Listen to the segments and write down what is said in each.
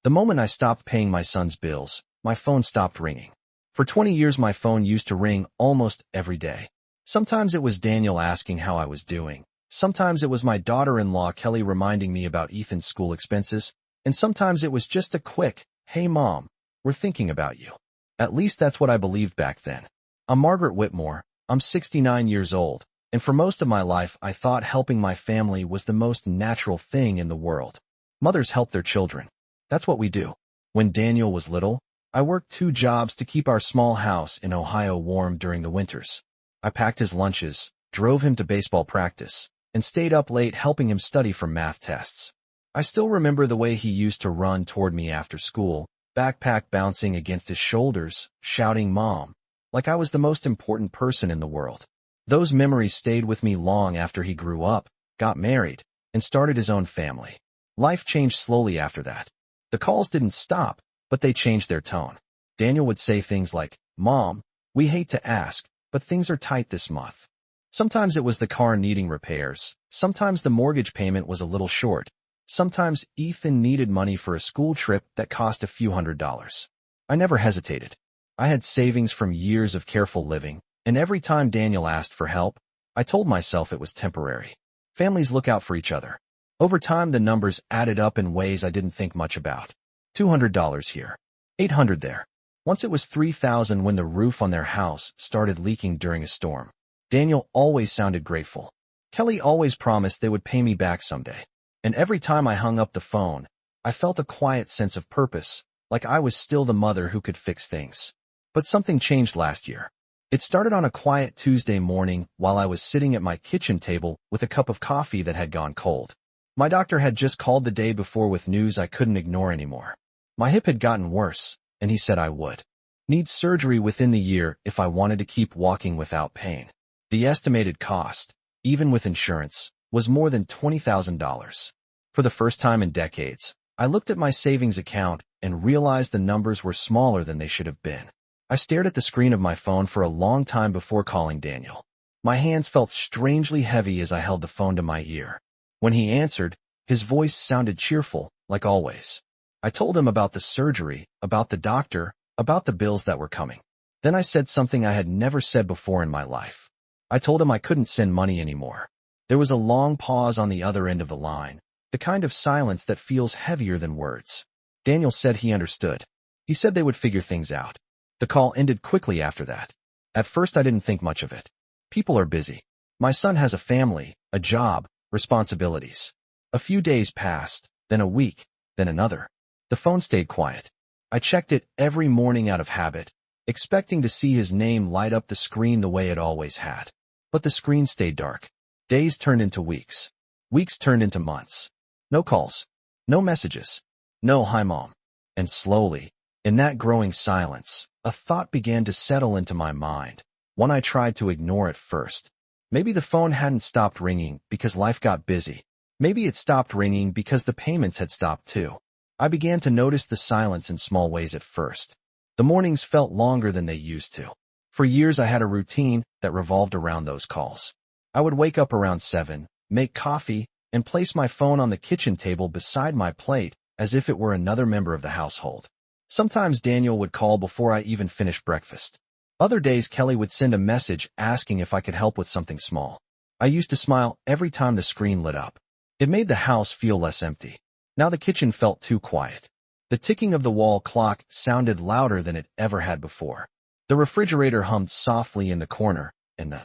The moment I stopped paying my son's bills, my phone stopped ringing. For 20 years my phone used to ring almost every day. Sometimes it was Daniel asking how I was doing. Sometimes it was my daughter-in-law Kelly reminding me about Ethan's school expenses. And sometimes it was just a quick, "Hey Mom, we're thinking about you." At least that's what I believed back then. I'm Margaret Whitmore. I'm 69 years old. And for most of my life I thought helping my family was the most natural thing in the world. Mothers help their children. That's what we do. When Daniel was little, I worked 2 jobs to keep our small house in Ohio warm during the winters. I packed his lunches, drove him to baseball practice, and stayed up late helping him study for math tests. I still remember the way he used to run toward me after school, backpack bouncing against his shoulders, shouting "Mom," like I was the most important person in the world. Those memories stayed with me long after he grew up, got married, and started his own family. Life changed slowly after that. The calls didn't stop, but they changed their tone. Daniel would say things like, "Mom, we hate to ask, but things are tight this month." Sometimes it was the car needing repairs. Sometimes the mortgage payment was a little short. Sometimes Ethan needed money for a school trip that cost a few $100s. I never hesitated. I had savings from years of careful living, and every time Daniel asked for help, I told myself it was temporary. Families look out for each other. Over time, the numbers added up in ways I didn't think much about. $200 here, $800 there. Once it was $3,000 when the roof on their house started leaking during a storm. Daniel always sounded grateful. Kelly always promised they would pay me back someday. And every time I hung up the phone, I felt a quiet sense of purpose, like I was still the mother who could fix things. But something changed last year. It started on a quiet Tuesday morning while I was sitting at my kitchen table with a cup of coffee that had gone cold. My doctor had just called the day before with news I couldn't ignore anymore. My hip had gotten worse, and he said I would need surgery within the year if I wanted to keep walking without pain. The estimated cost, even with insurance, was more than $20,000. For the first time in decades, I looked at my savings account and realized the numbers were smaller than they should have been. I stared at the screen of my phone for a long time before calling Daniel. My hands felt strangely heavy as I held the phone to my ear. When he answered, his voice sounded cheerful, like always. I told him about the surgery, about the doctor, about the bills that were coming. Then I said something I had never said before in my life. I told him I couldn't send money anymore. There was a long pause on the other end of the line, the kind of silence that feels heavier than words. Daniel said he understood. He said they would figure things out. The call ended quickly after that. At first I didn't think much of it. People are busy. My son has a family, a job, responsibilities. A few days passed, then a week, then another. The phone stayed quiet. I checked it every morning out of habit, expecting to see his name light up the screen the way it always had. But the screen stayed dark. Days turned into weeks. Weeks turned into months. No calls. No messages. No "Hi Mom." And slowly, in that growing silence, a thought began to settle into my mind, one I tried to ignore at first. Maybe the phone hadn't stopped ringing because life got busy. Maybe it stopped ringing because the payments had stopped too. I began to notice the silence in small ways at first. The mornings felt longer than they used to. For years I had a routine that revolved around those calls. I would wake up around 7, make coffee, and place my phone on the kitchen table beside my plate as if it were another member of the household. Sometimes Daniel would call before I even finished breakfast. Other days Kelly would send a message asking if I could help with something small. I used to smile every time the screen lit up. It made the house feel less empty. Now the kitchen felt too quiet. The ticking of the wall clock sounded louder than it ever had before. The refrigerator hummed softly in the corner, and the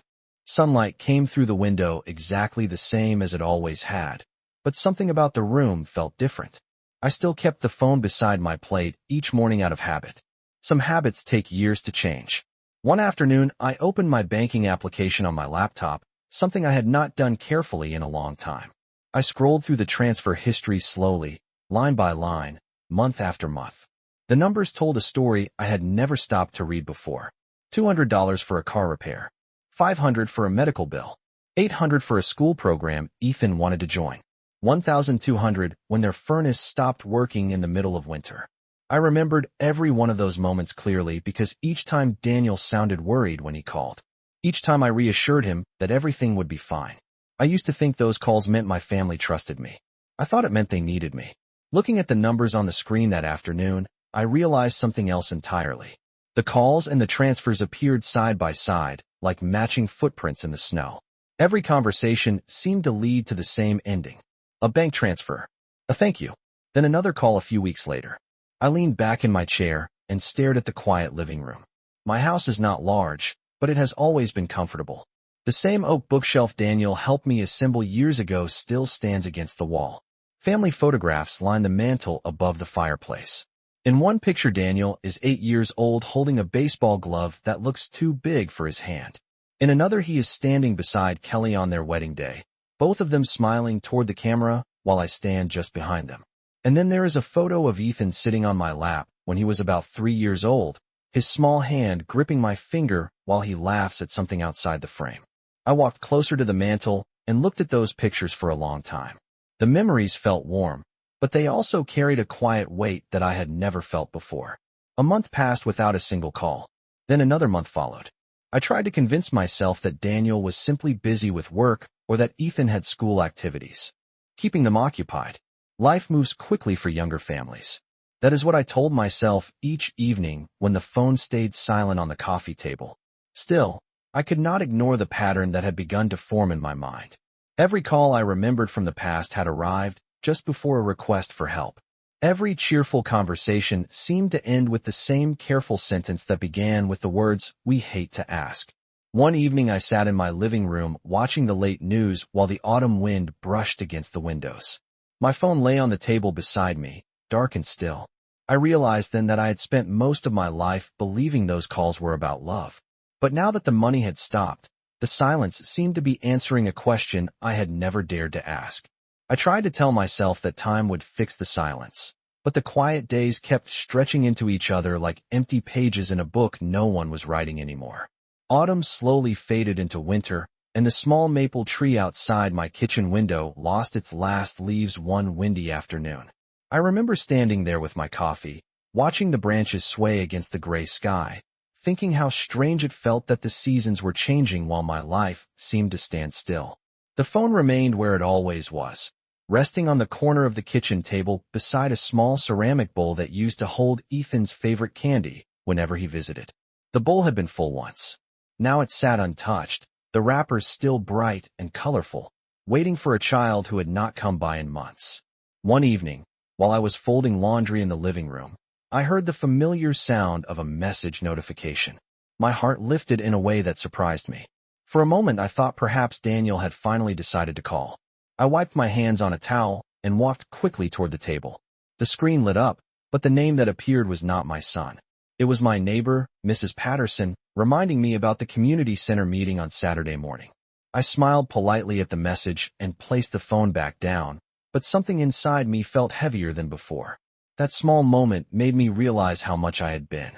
sunlight came through the window exactly the same as it always had. But something about the room felt different. I still kept the phone beside my plate each morning out of habit. Some habits take years to change. One afternoon, I opened my banking application on my laptop, something I had not done carefully in a long time. I scrolled through the transfer history slowly, line by line, month after month. The numbers told a story I had never stopped to read before. $200 for a car repair, $500 for a medical bill, $800 for a school program Ethan wanted to join, $1,200 when their furnace stopped working in the middle of winter. I remembered every one of those moments clearly because each time Daniel sounded worried when he called. Each time I reassured him that everything would be fine. I used to think those calls meant my family trusted me. I thought it meant they needed me. Looking at the numbers on the screen that afternoon, I realized something else entirely. The calls and the transfers appeared side by side, like matching footprints in the snow. Every conversation seemed to lead to the same ending. A bank transfer. A thank you. Then another call a few weeks later. I leaned back in my chair and stared at the quiet living room. My house is not large, but it has always been comfortable. The same oak bookshelf Daniel helped me assemble years ago still stands against the wall. Family photographs line the mantel above the fireplace. In one picture, Daniel is 8 years old holding a baseball glove that looks too big for his hand. In another, he is standing beside Kelly on their wedding day, both of them smiling toward the camera while I stand just behind them. And then there is a photo of Ethan sitting on my lap when he was about 3 years old, his small hand gripping my finger while he laughs at something outside the frame. I walked closer to the mantel and looked at those pictures for a long time. The memories felt warm, but they also carried a quiet weight that I had never felt before. A month passed without a single call. Then another month followed. I tried to convince myself that Daniel was simply busy with work or that Ethan had school activities, keeping them occupied. Life moves quickly for younger families. That is what I told myself each evening when the phone stayed silent on the coffee table. Still, I could not ignore the pattern that had begun to form in my mind. Every call I remembered from the past had arrived just before a request for help. Every cheerful conversation seemed to end with the same careful sentence that began with the words, "We hate to ask." One evening I sat in my living room watching the late news while the autumn wind brushed against the windows. My phone lay on the table beside me, dark and still. I realized then that I had spent most of my life believing those calls were about love. But now that the money had stopped, the silence seemed to be answering a question I had never dared to ask. I tried to tell myself that time would fix the silence, but the quiet days kept stretching into each other like empty pages in a book no one was writing anymore. Autumn slowly faded into winter, and the small maple tree outside my kitchen window lost its last leaves one windy afternoon. I remember standing there with my coffee, watching the branches sway against the gray sky, thinking how strange it felt that the seasons were changing while my life seemed to stand still. The phone remained where it always was, resting on the corner of the kitchen table beside a small ceramic bowl that used to hold Ethan's favorite candy whenever he visited. The bowl had been full once. Now it sat untouched, the wrappers still bright and colorful, waiting for a child who had not come by in months. One evening, while I was folding laundry in the living room, I heard the familiar sound of a message notification. My heart lifted in a way that surprised me. For a moment I thought perhaps Daniel had finally decided to call. I wiped my hands on a towel and walked quickly toward the table. The screen lit up, but the name that appeared was not my son. It was my neighbor, Mrs. Patterson, reminding me about the community center meeting on Saturday morning. I smiled politely at the message and placed the phone back down, but something inside me felt heavier than before. That small moment made me realize how much I had been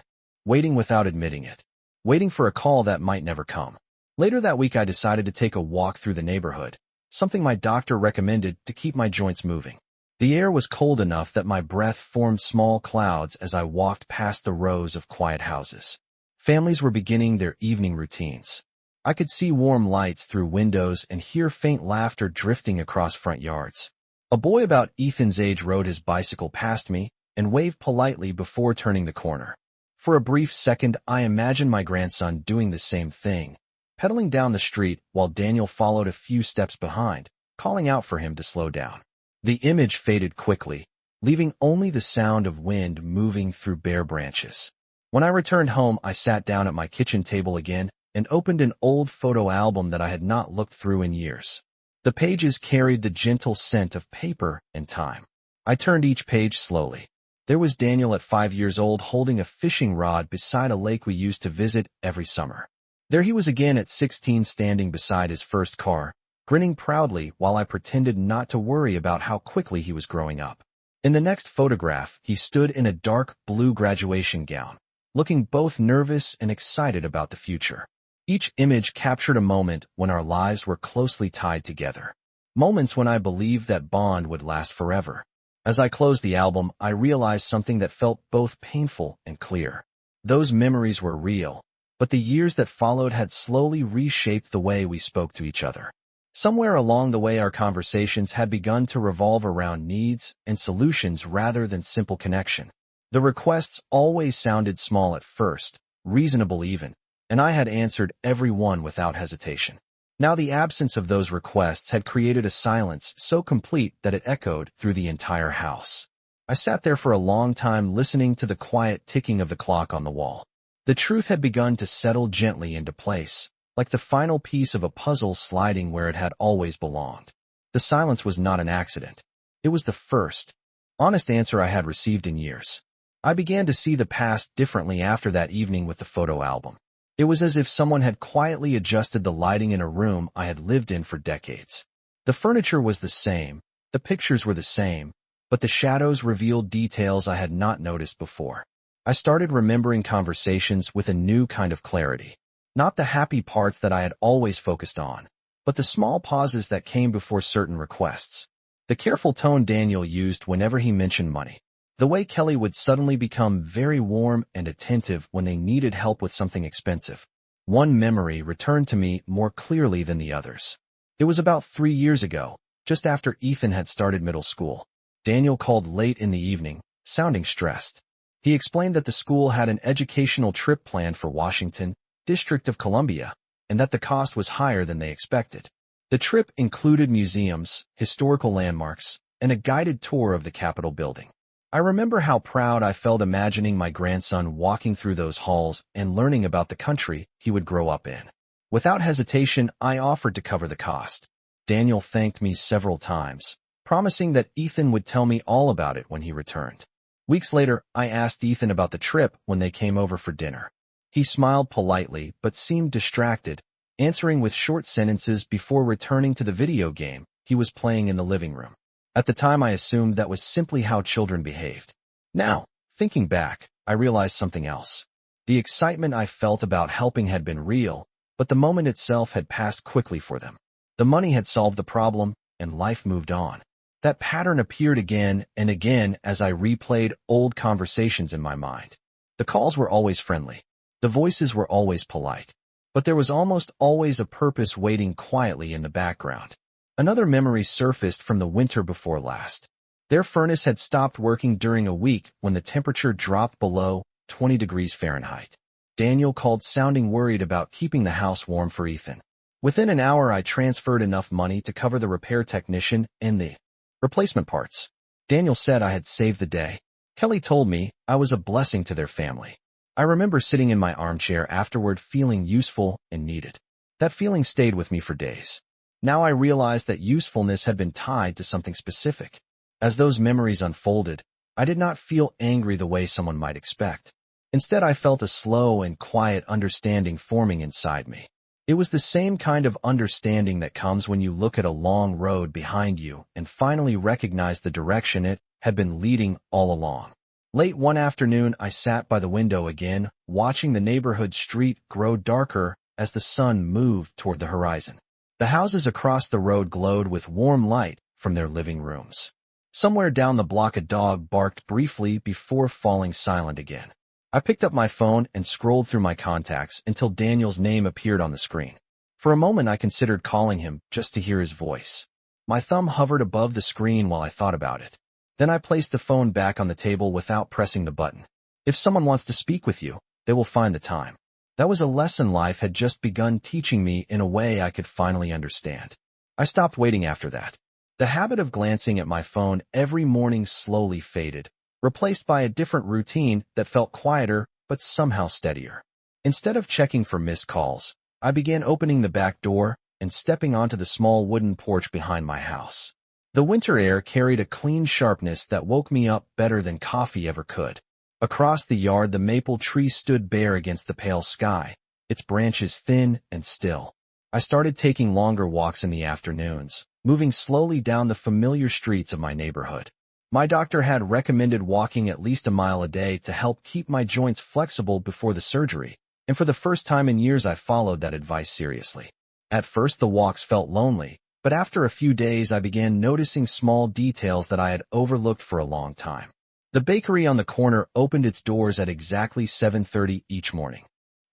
waiting without admitting it, waiting for a call that might never come. Later that week I decided to take a walk through the neighborhood, something my doctor recommended to keep my joints moving. The air was cold enough that my breath formed small clouds as I walked past the rows of quiet houses. Families were beginning their evening routines. I could see warm lights through windows and hear faint laughter drifting across front yards. A boy about Ethan's age rode his bicycle past me and waved politely before turning the corner. For a brief second I imagined my grandson doing the same thing, pedaling down the street while Daniel followed a few steps behind, calling out for him to slow down. The image faded quickly, leaving only the sound of wind moving through bare branches. When I returned home, I sat down at my kitchen table again and opened an old photo album that I had not looked through in years. The pages carried the gentle scent of paper and time. I turned each page slowly. There was Daniel at 5 years old holding a fishing rod beside a lake we used to visit every summer. There he was again at 16 standing beside his first car, grinning proudly while I pretended not to worry about how quickly he was growing up. In the next photograph, he stood in a dark blue graduation gown, looking both nervous and excited about the future. Each image captured a moment when our lives were closely tied together, moments when I believed that bond would last forever. As I closed the album, I realized something that felt both painful and clear. Those memories were real, but the years that followed had slowly reshaped the way we spoke to each other. Somewhere along the way, our conversations had begun to revolve around needs and solutions rather than simple connection. The requests always sounded small at first, reasonable even, and I had answered every one without hesitation. Now the absence of those requests had created a silence so complete that it echoed through the entire house. I sat there for a long time listening to the quiet ticking of the clock on the wall. The truth had begun to settle gently into place, like the final piece of a puzzle sliding where it had always belonged. The silence was not an accident. It was the first, honest answer I had received in years. I began to see the past differently after that evening with the photo album. It was as if someone had quietly adjusted the lighting in a room I had lived in for decades. The furniture was the same, the pictures were the same, but the shadows revealed details I had not noticed before. I started remembering conversations with a new kind of clarity. Not the happy parts that I had always focused on, but the small pauses that came before certain requests. The careful tone Daniel used whenever he mentioned money. The way Kelly would suddenly become very warm and attentive when they needed help with something expensive. One memory returned to me more clearly than the others. It was about 3 years ago, just after Ethan had started middle school. Daniel called late in the evening, sounding stressed. He explained that the school had an educational trip planned for Washington, District of Columbia, and that the cost was higher than they expected. The trip included museums, historical landmarks, and a guided tour of the Capitol building. I remember how proud I felt imagining my grandson walking through those halls and learning about the country he would grow up in. Without hesitation, I offered to cover the cost. Daniel thanked me several times, promising that Ethan would tell me all about it when he returned. Weeks later, I asked Ethan about the trip when they came over for dinner. He smiled politely but seemed distracted, answering with short sentences before returning to the video game he was playing in the living room. At the time, I assumed that was simply how children behaved. Now, thinking back, I realized something else. The excitement I felt about helping had been real, but the moment itself had passed quickly for them. The money had solved the problem, and life moved on. That pattern appeared again and again as I replayed old conversations in my mind. The calls were always friendly. The voices were always polite. But there was almost always a purpose waiting quietly in the background. Another memory surfaced from the winter before last. Their furnace had stopped working during a week when the temperature dropped below 20 degrees Fahrenheit. Daniel called sounding worried about keeping the house warm for Ethan. Within an hour, I transferred enough money to cover the repair technician and the replacement parts. Daniel said I had saved the day. Kelly told me I was a blessing to their family. I remember sitting in my armchair afterward feeling useful and needed. That feeling stayed with me for days. Now I realized that usefulness had been tied to something specific. As those memories unfolded, I did not feel angry the way someone might expect. Instead, I felt a slow and quiet understanding forming inside me. It was the same kind of understanding that comes when you look at a long road behind you and finally recognize the direction it had been leading all along. Late one afternoon, I sat by the window again, watching the neighborhood street grow darker as the sun moved toward the horizon. The houses across the road glowed with warm light from their living rooms. Somewhere down the block, a dog barked briefly before falling silent again. I picked up my phone and scrolled through my contacts until Daniel's name appeared on the screen. For a moment, I considered calling him just to hear his voice. My thumb hovered above the screen while I thought about it. Then I placed the phone back on the table without pressing the button. If someone wants to speak with you, they will find the time. That was a lesson life had just begun teaching me in a way I could finally understand. I stopped waiting after that. The habit of glancing at my phone every morning slowly faded, replaced by a different routine that felt quieter but somehow steadier. Instead of checking for missed calls, I began opening the back door and stepping onto the small wooden porch behind my house. The winter air carried a clean sharpness that woke me up better than coffee ever could. Across the yard, the maple tree stood bare against the pale sky, its branches thin and still. I started taking longer walks in the afternoons, moving slowly down the familiar streets of my neighborhood. My doctor had recommended walking at least a mile a day to help keep my joints flexible before the surgery, and for the first time in years I followed that advice seriously. At first the walks felt lonely, but after a few days I began noticing small details that I had overlooked for a long time. The bakery on the corner opened its doors at exactly 7:30 each morning,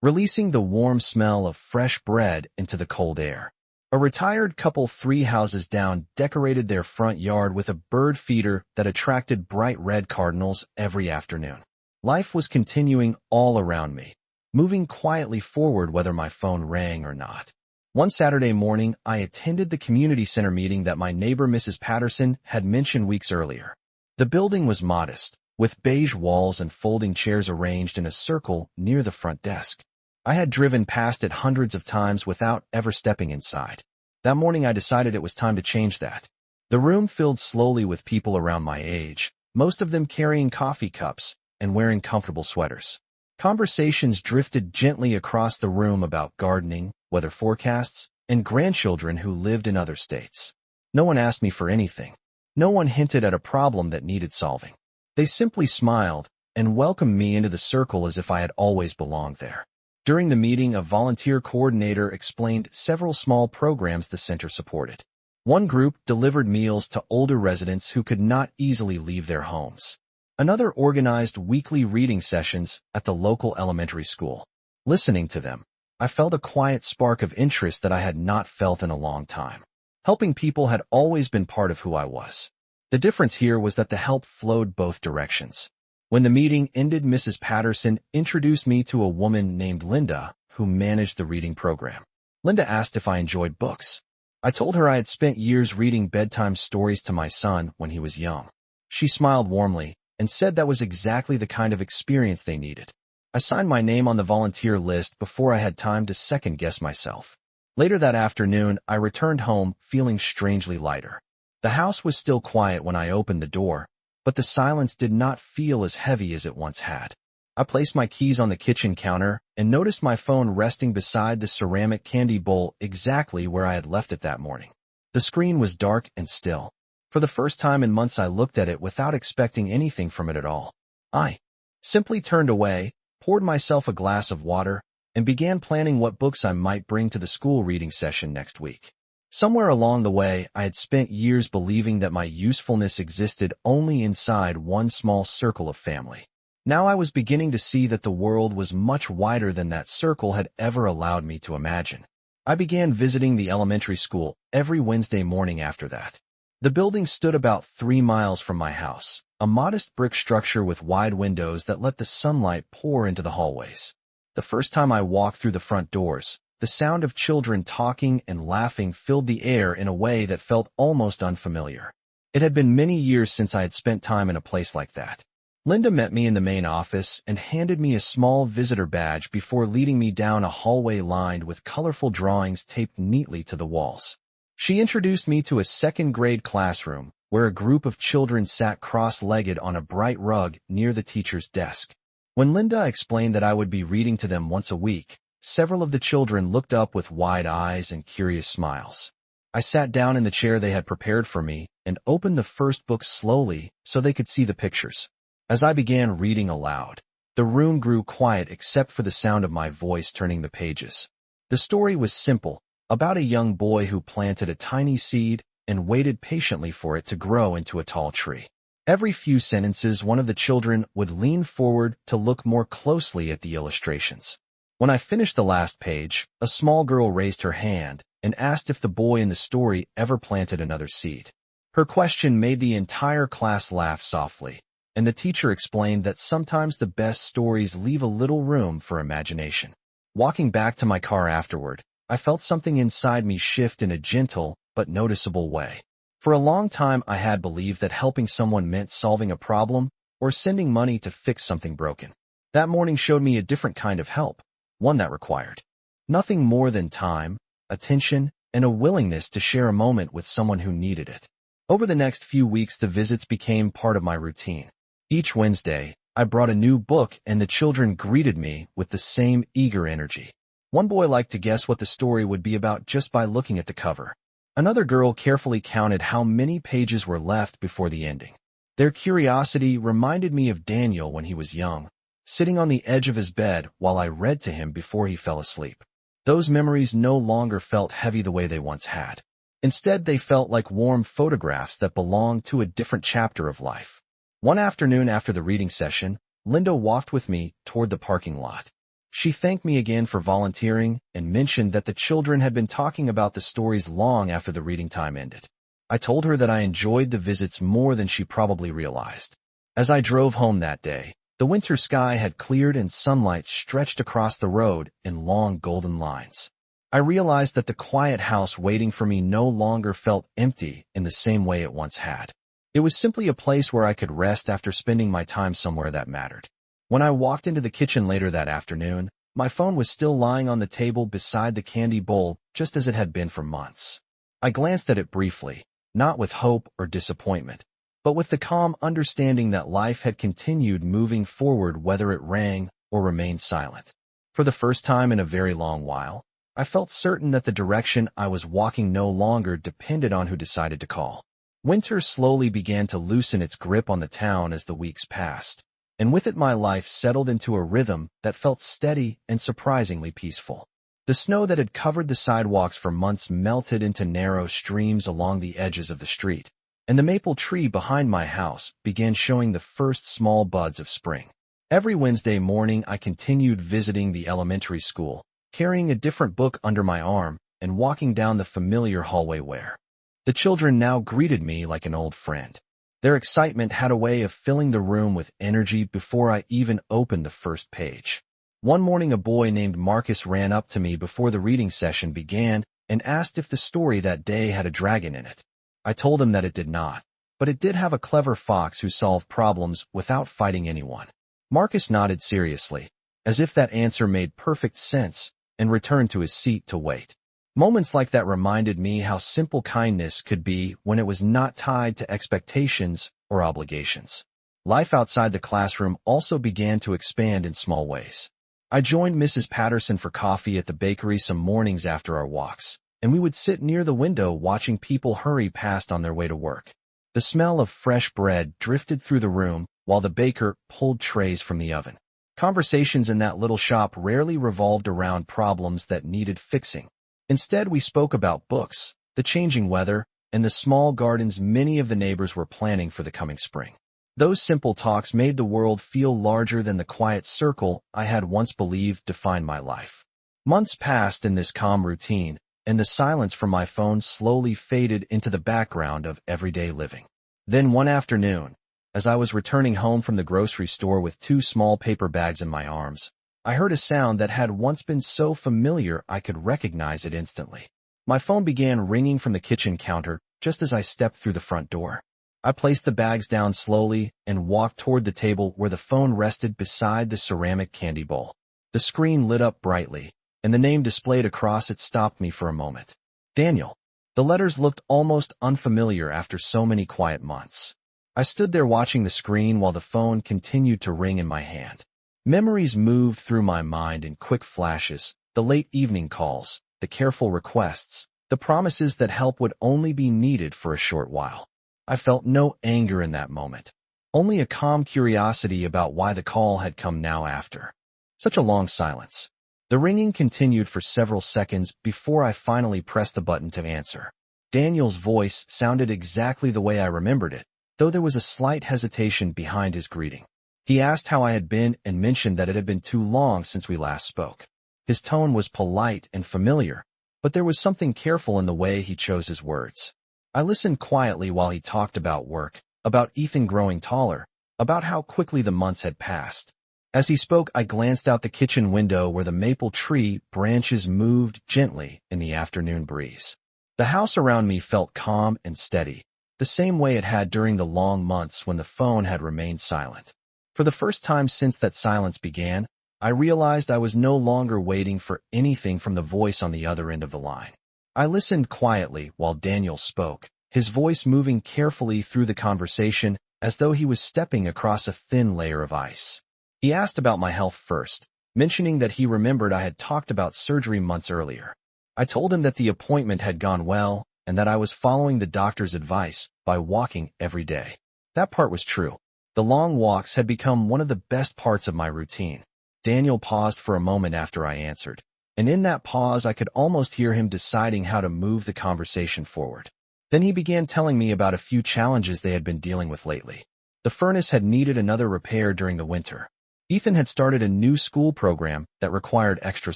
releasing the warm smell of fresh bread into the cold air. A retired couple 3 houses down decorated their front yard with a bird feeder that attracted bright red cardinals every afternoon. Life was continuing all around me, moving quietly forward whether my phone rang or not. One Saturday morning, I attended the community center meeting that my neighbor Mrs. Patterson had mentioned weeks earlier. The building was modest, with beige walls and folding chairs arranged in a circle near the front desk. I had driven past it hundreds of times without ever stepping inside. That morning I decided it was time to change that. The room filled slowly with people around my age, most of them carrying coffee cups and wearing comfortable sweaters. Conversations drifted gently across the room about gardening, weather forecasts, and grandchildren who lived in other states. No one asked me for anything. No one hinted at a problem that needed solving. They simply smiled and welcomed me into the circle as if I had always belonged there. During the meeting, a volunteer coordinator explained several small programs the center supported. One group delivered meals to older residents who could not easily leave their homes. Another organized weekly reading sessions at the local elementary school. Listening to them, I felt a quiet spark of interest that I had not felt in a long time. Helping people had always been part of who I was. The difference here was that the help flowed both directions. When the meeting ended, Mrs. Patterson introduced me to a woman named Linda, who managed the reading program. Linda asked if I enjoyed books. I told her I had spent years reading bedtime stories to my son when he was young. She smiled warmly and said that was exactly the kind of experience they needed. I signed my name on the volunteer list before I had time to second-guess myself. Later that afternoon, I returned home feeling strangely lighter. The house was still quiet when I opened the door, but the silence did not feel as heavy as it once had. I placed my keys on the kitchen counter and noticed my phone resting beside the ceramic candy bowl exactly where I had left it that morning. The screen was dark and still. For the first time in months, I looked at it without expecting anything from it at all. I simply turned away, poured myself a glass of water, and began planning what books I might bring to the school reading session next week. Somewhere along the way, I had spent years believing that my usefulness existed only inside one small circle of family. Now I was beginning to see that the world was much wider than that circle had ever allowed me to imagine. I began visiting the elementary school every Wednesday morning after that. The building stood about 3 miles from my house, a modest brick structure with wide windows that let the sunlight pour into the hallways. The first time I walked through the front doors, the sound of children talking and laughing filled the air in a way that felt almost unfamiliar. It had been many years since I had spent time in a place like that. Linda met me in the main office and handed me a small visitor badge before leading me down a hallway lined with colorful drawings taped neatly to the walls. She introduced me to a second-grade classroom where a group of children sat cross-legged on a bright rug near the teacher's desk. When Linda explained that I would be reading to them once a week, several of the children looked up with wide eyes and curious smiles. I sat down in the chair they had prepared for me and opened the first book slowly so they could see the pictures. As I began reading aloud, the room grew quiet except for the sound of my voice turning the pages. The story was simple, about a young boy who planted a tiny seed and waited patiently for it to grow into a tall tree. Every few sentences, one of the children would lean forward to look more closely at the illustrations. When I finished the last page, a small girl raised her hand and asked if the boy in the story ever planted another seed. Her question made the entire class laugh softly, and the teacher explained that sometimes the best stories leave a little room for imagination. Walking back to my car afterward, I felt something inside me shift in a gentle but noticeable way. For a long time, I had believed that helping someone meant solving a problem or sending money to fix something broken. That morning showed me a different kind of help, one that required nothing more than time, attention, and a willingness to share a moment with someone who needed it. Over the next few weeks, the visits became part of my routine. Each Wednesday, I brought a new book and the children greeted me with the same eager energy. One boy liked to guess what the story would be about just by looking at the cover. Another girl carefully counted how many pages were left before the ending. Their curiosity reminded me of Daniel when he was young, sitting on the edge of his bed while I read to him before he fell asleep. Those memories no longer felt heavy the way they once had. Instead, they felt like warm photographs that belonged to a different chapter of life. One afternoon after the reading session, Linda walked with me toward the parking lot. She thanked me again for volunteering and mentioned that the children had been talking about the stories long after the reading time ended. I told her that I enjoyed the visits more than she probably realized. As I drove home that day, the winter sky had cleared and sunlight stretched across the road in long golden lines. I realized that the quiet house waiting for me no longer felt empty in the same way it once had. It was simply a place where I could rest after spending my time somewhere that mattered. When I walked into the kitchen later that afternoon, my phone was still lying on the table beside the candy bowl, just as it had been for months. I glanced at it briefly, not with hope or disappointment, but with the calm understanding that life had continued moving forward whether it rang or remained silent. For the first time in a very long while, I felt certain that the direction I was walking no longer depended on who decided to call. Winter slowly began to loosen its grip on the town as the weeks passed, and with it my life settled into a rhythm that felt steady and surprisingly peaceful. The snow that had covered the sidewalks for months melted into narrow streams along the edges of the street, and the maple tree behind my house began showing the first small buds of spring. Every Wednesday morning I continued visiting the elementary school, carrying a different book under my arm and walking down the familiar hallway where the children now greeted me like an old friend. Their excitement had a way of filling the room with energy before I even opened the first page. One morning a boy named Marcus ran up to me before the reading session began and asked if the story that day had a dragon in it. I told him that it did not, but it did have a clever fox who solved problems without fighting anyone. Marcus nodded seriously, as if that answer made perfect sense, and returned to his seat to wait. Moments like that reminded me how simple kindness could be when it was not tied to expectations or obligations. Life outside the classroom also began to expand in small ways. I joined Mrs. Patterson for coffee at the bakery some mornings after our walks, and we would sit near the window watching people hurry past on their way to work. The smell of fresh bread drifted through the room while the baker pulled trays from the oven. Conversations in that little shop rarely revolved around problems that needed fixing. Instead, we spoke about books, the changing weather, and the small gardens many of the neighbors were planning for the coming spring. Those simple talks made the world feel larger than the quiet circle I had once believed defined my life. Months passed in this calm routine, and the silence from my phone slowly faded into the background of everyday living. Then one afternoon, as I was returning home from the grocery store with 2 small paper bags in my arms, I heard a sound that had once been so familiar I could recognize it instantly. My phone began ringing from the kitchen counter just as I stepped through the front door. I placed the bags down slowly and walked toward the table where the phone rested beside the ceramic candy bowl. The screen lit up brightly, and the name displayed across it stopped me for a moment. Daniel. The letters looked almost unfamiliar after so many quiet months. I stood there watching the screen while the phone continued to ring in my hand. Memories moved through my mind in quick flashes, the late evening calls, the careful requests, the promises that help would only be needed for a short while. I felt no anger in that moment, only a calm curiosity about why the call had come now after such a long silence. The ringing continued for several seconds before I finally pressed the button to answer. Daniel's voice sounded exactly the way I remembered it, though there was a slight hesitation behind his greeting. He asked how I had been and mentioned that it had been too long since we last spoke. His tone was polite and familiar, but there was something careful in the way he chose his words. I listened quietly while he talked about work, about Ethan growing taller, about how quickly the months had passed. As he spoke, I glanced out the kitchen window where the maple tree branches moved gently in the afternoon breeze. The house around me felt calm and steady, the same way it had during the long months when the phone had remained silent. For the first time since that silence began, I realized I was no longer waiting for anything from the voice on the other end of the line. I listened quietly while Daniel spoke, his voice moving carefully through the conversation as though he was stepping across a thin layer of ice. He asked about my health first, mentioning that he remembered I had talked about surgery months earlier. I told him that the appointment had gone well and that I was following the doctor's advice by walking every day. That part was true. The long walks had become one of the best parts of my routine. Daniel paused for a moment after I answered, and in that pause I could almost hear him deciding how to move the conversation forward. Then he began telling me about a few challenges they had been dealing with lately. The furnace had needed another repair during the winter. Ethan had started a new school program that required extra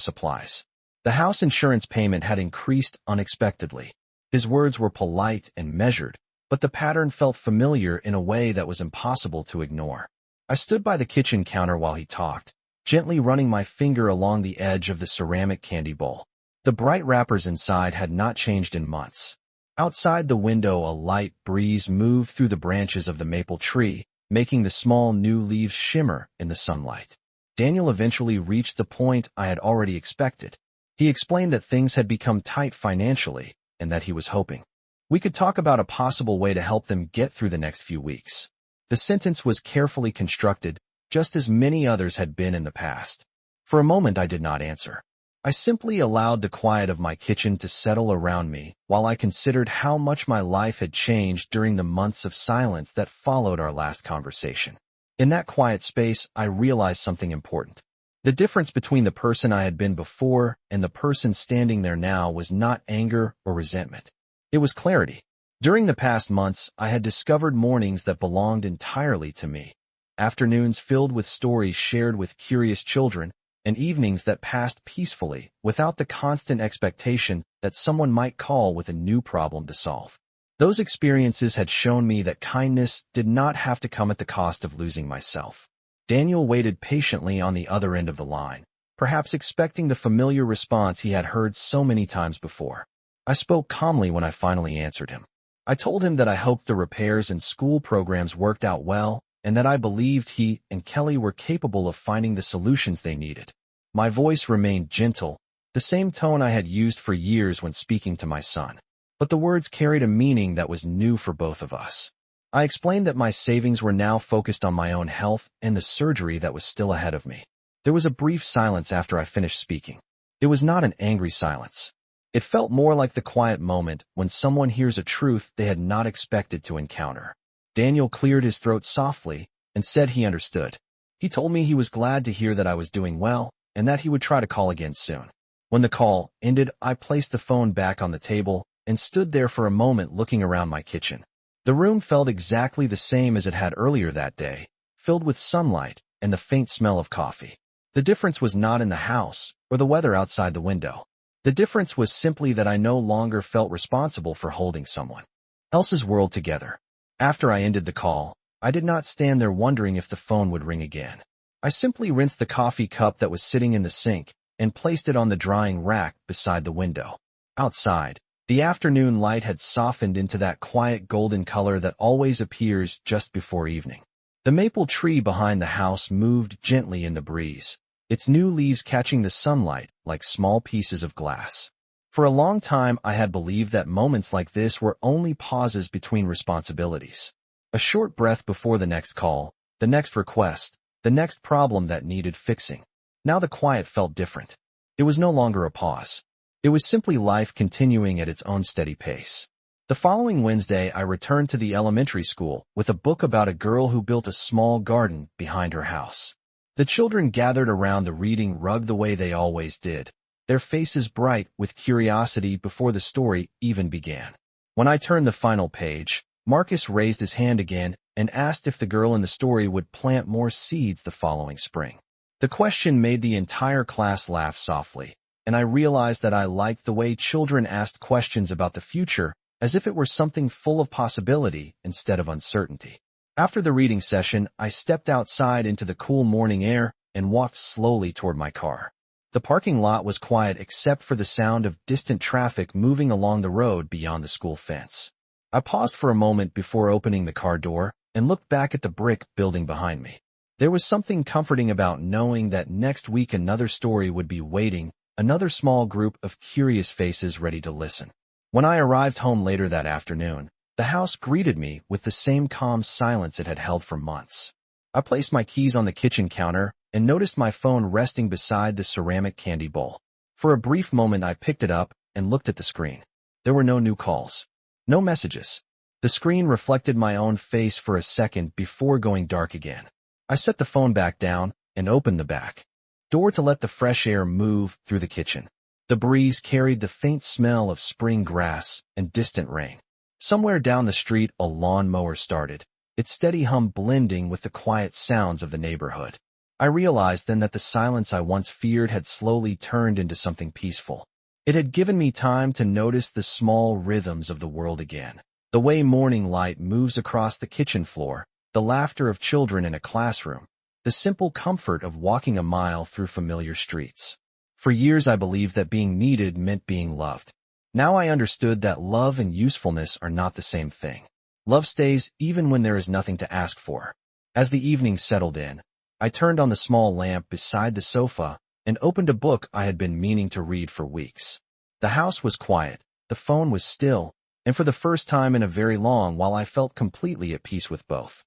supplies. The house insurance payment had increased unexpectedly. His words were polite and measured, but the pattern felt familiar in a way that was impossible to ignore. I stood by the kitchen counter while he talked, gently running my finger along the edge of the ceramic candy bowl. The bright wrappers inside had not changed in months. Outside the window, a light breeze moved through the branches of the maple tree, making the small new leaves shimmer in the sunlight. Daniel eventually reached the point I had already expected. He explained that things had become tight financially and that he was hoping we could talk about a possible way to help them get through the next few weeks. The sentence was carefully constructed, just as many others had been in the past. For a moment I did not answer. I simply allowed the quiet of my kitchen to settle around me while I considered how much my life had changed during the months of silence that followed our last conversation. In that quiet space, I realized something important. The difference between the person I had been before and the person standing there now was not anger or resentment. It was clarity. During the past months, I had discovered mornings that belonged entirely to me, afternoons filled with stories shared with curious children, and evenings that passed peacefully without the constant expectation that someone might call with a new problem to solve. Those experiences had shown me that kindness did not have to come at the cost of losing myself. Daniel waited patiently on the other end of the line, perhaps expecting the familiar response he had heard so many times before. I spoke calmly when I finally answered him. I told him that I hoped the repairs and school programs worked out well, and that I believed he and Kelly were capable of finding the solutions they needed. My voice remained gentle, the same tone I had used for years when speaking to my son. But the words carried a meaning that was new for both of us. I explained that my savings were now focused on my own health and the surgery that was still ahead of me. There was a brief silence after I finished speaking. It was not an angry silence. It felt more like the quiet moment when someone hears a truth they had not expected to encounter. Daniel cleared his throat softly and said he understood. He told me he was glad to hear that I was doing well and that he would try to call again soon. When the call ended, I placed the phone back on the table and stood there for a moment looking around my kitchen. The room felt exactly the same as it had earlier that day, filled with sunlight and the faint smell of coffee. The difference was not in the house or the weather outside the window. The difference was simply that I no longer felt responsible for holding someone else's world together. After I ended the call, I did not stand there wondering if the phone would ring again. I simply rinsed the coffee cup that was sitting in the sink and placed it on the drying rack beside the window. Outside, the afternoon light had softened into that quiet golden color that always appears just before evening. The maple tree behind the house moved gently in the breeze, its new leaves catching the sunlight like small pieces of glass. For a long time, I had believed that moments like this were only pauses between responsibilities. A short breath before the next call, the next request, the next problem that needed fixing. Now the quiet felt different. It was no longer a pause. It was simply life continuing at its own steady pace. The following Wednesday, I returned to the elementary school with a book about a girl who built a small garden behind her house. The children gathered around the reading rug the way they always did, their faces bright with curiosity before the story even began. When I turned the final page, Marcus raised his hand again and asked if the girl in the story would plant more seeds the following spring. The question made the entire class laugh softly, and I realized that I liked the way children asked questions about the future as if it were something full of possibility instead of uncertainty. After the reading session, I stepped outside into the cool morning air and walked slowly toward my car. The parking lot was quiet except for the sound of distant traffic moving along the road beyond the school fence. I paused for a moment before opening the car door and looked back at the brick building behind me. There was something comforting about knowing that next week another story would be waiting, another small group of curious faces ready to listen. When I arrived home later that afternoon, the house greeted me with the same calm silence it had held for months. I placed my keys on the kitchen counter and noticed my phone resting beside the ceramic candy bowl. For a brief moment I picked it up and looked at the screen. There were no new calls. No messages. The screen reflected my own face for a second before going dark again. I set the phone back down and opened the back door to let the fresh air move through the kitchen. The breeze carried the faint smell of spring grass and distant rain. Somewhere down the street, a lawn mower started, its steady hum blending with the quiet sounds of the neighborhood. I realized then that the silence I once feared had slowly turned into something peaceful. It had given me time to notice the small rhythms of the world again. The way morning light moves across the kitchen floor, the laughter of children in a classroom, the simple comfort of walking a mile through familiar streets. For years I believed that being needed meant being loved. Now I understood that love and usefulness are not the same thing. Love stays even when there is nothing to ask for. As the evening settled in, I turned on the small lamp beside the sofa and opened a book I had been meaning to read for weeks. The house was quiet, the phone was still, and for the first time in a very long while I felt completely at peace with both.